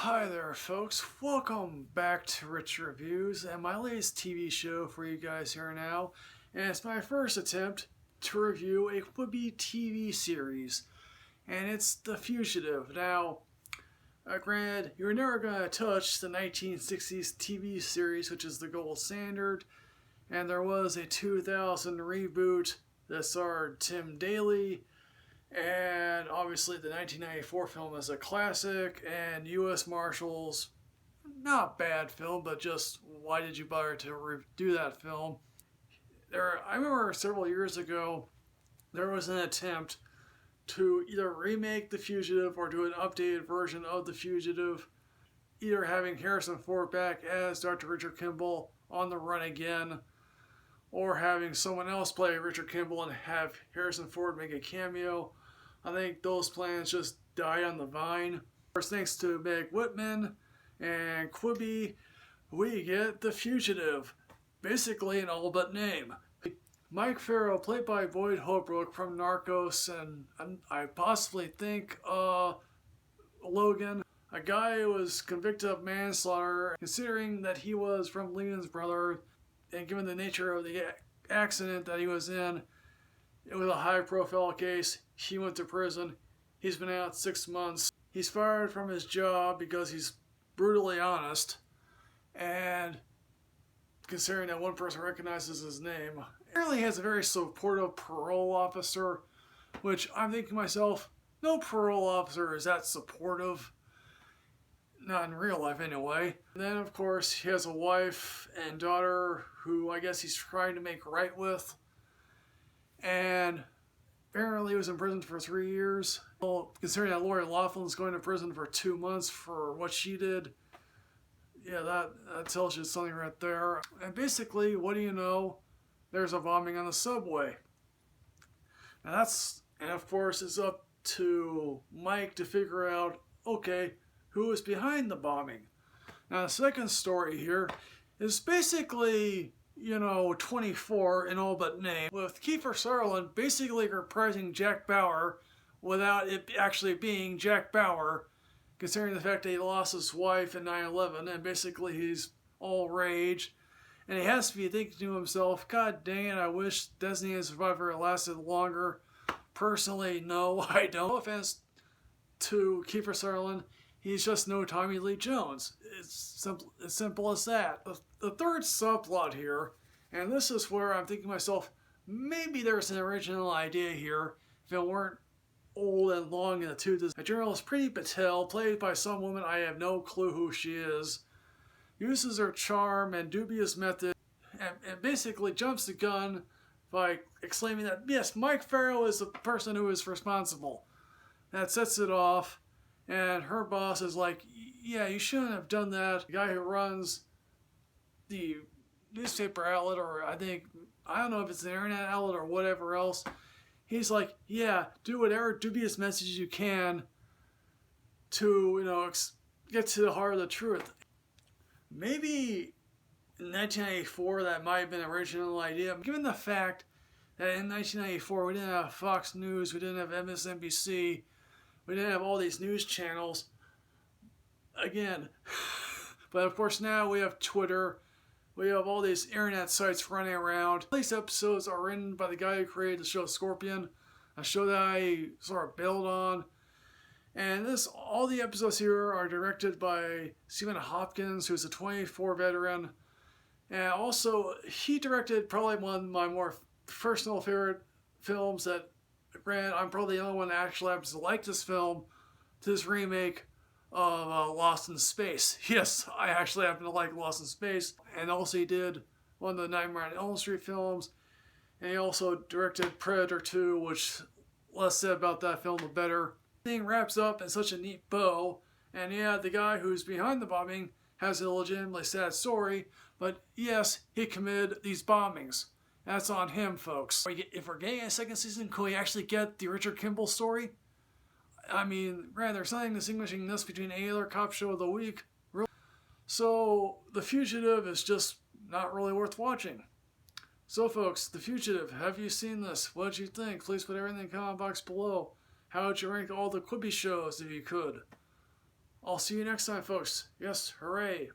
Hi there, folks. Welcome back to Rich Reviews and my latest TV show for you guys here now. And it's my first attempt to review a Quibi TV series, and it's The Fugitive. Now, granted, you're never going to touch the 1960s TV series, which is the gold standard, and there was a 2000 reboot that starred Tim Daly. And obviously the 1994 film is a classic, and U.S. Marshals, not bad film, but just why did you bother to do that film? I remember several years ago, there was an attempt to either remake The Fugitive or do an updated version of The Fugitive, either having Harrison Ford back as Dr. Richard Kimball on the run again, or having someone else play Richard Kimball and have Harrison Ford make a cameo. I think those plans just died on the vine. Of course, thanks to Meg Whitman and Quibi, we get The Fugitive, basically an all but name. Mike Farrell, played by Boyd Holbrook from Narcos, and I possibly think Logan, a guy who was convicted of manslaughter, considering that he was from Lehman's brother, and given the nature of the accident that he was in, it was a high-profile case. He went to prison. He's been out 6 months. He's fired from his job because he's brutally honest. And considering that one person recognizes his name, apparently he has a very supportive parole officer, which I'm thinking to myself, no parole officer is that supportive. Not in real life, anyway. And then, of course, he has a wife and daughter who I guess he's trying to make right with. And apparently he was in prison for 3 years. Well, considering that Lori Laughlin's going to prison for 2 months for what she did, yeah, that tells you something right there. And basically, what do you know? There's a bombing on the subway. And of course, it's up to Mike to figure out, okay, who is behind the bombing. Now, the second story here is basically, 24 in all but name, with Kiefer Sutherland basically reprising Jack Bauer without it actually being Jack Bauer, considering the fact that he lost his wife in 9/11, and basically he's all rage. And he has to be thinking to himself, God dang it, I wish Designated Survivor lasted longer. Personally, no, I don't. No offense to Kiefer Sutherland, he's just no Tommy Lee Jones. It's simple as that. The third subplot here, and this is where I'm thinking to myself, maybe there's an original idea here if it weren't old and long in the tooth. A journalist, Priti Patel, played by some woman I have no clue who she is, uses her charm and dubious method and basically jumps the gun by exclaiming that, yes, Mike Farrell is the person who is responsible. That sets it off. And her boss is like, yeah, you shouldn't have done that. The guy who runs the newspaper outlet, or I don't know if it's an internet outlet or whatever else, he's like, yeah, do whatever dubious messages you can to, get to the heart of the truth. Maybe in 1994 that might have been an original idea. Given the fact that in 1994 we didn't have Fox News, we didn't have MSNBC, we didn't have all these news channels. Again. But of course now we have Twitter. We have all these internet sites running around. These episodes are written by the guy who created the show Scorpion, a show that I sort of build on. And all the episodes here are directed by Stephen Hopkins, who's a 24 veteran. And also, he directed probably one of my more personal favorite films that, granted, I'm probably the only one that actually happens to like this film, this remake of Lost in Space. Yes, I actually happen to like Lost in Space. And also he did one of the Nightmare on Elm Street films. And he also directed Predator 2, which, less said about that film, the better. The thing wraps up in such a neat bow. And yeah, the guy who's behind the bombing has a legitimately sad story. But yes, he committed these bombings. That's on him, folks. If we're getting a second season, can we actually get the Richard Kimball story? I mean, granted, there's nothing distinguishing this between any other cop show of the week. So, The Fugitive is just not really worth watching. So, folks, The Fugitive, have you seen this? What did you think? Please put everything in the comment box below. How would you rank all the Quibi shows if you could? I'll see you next time, folks. Yes, hooray.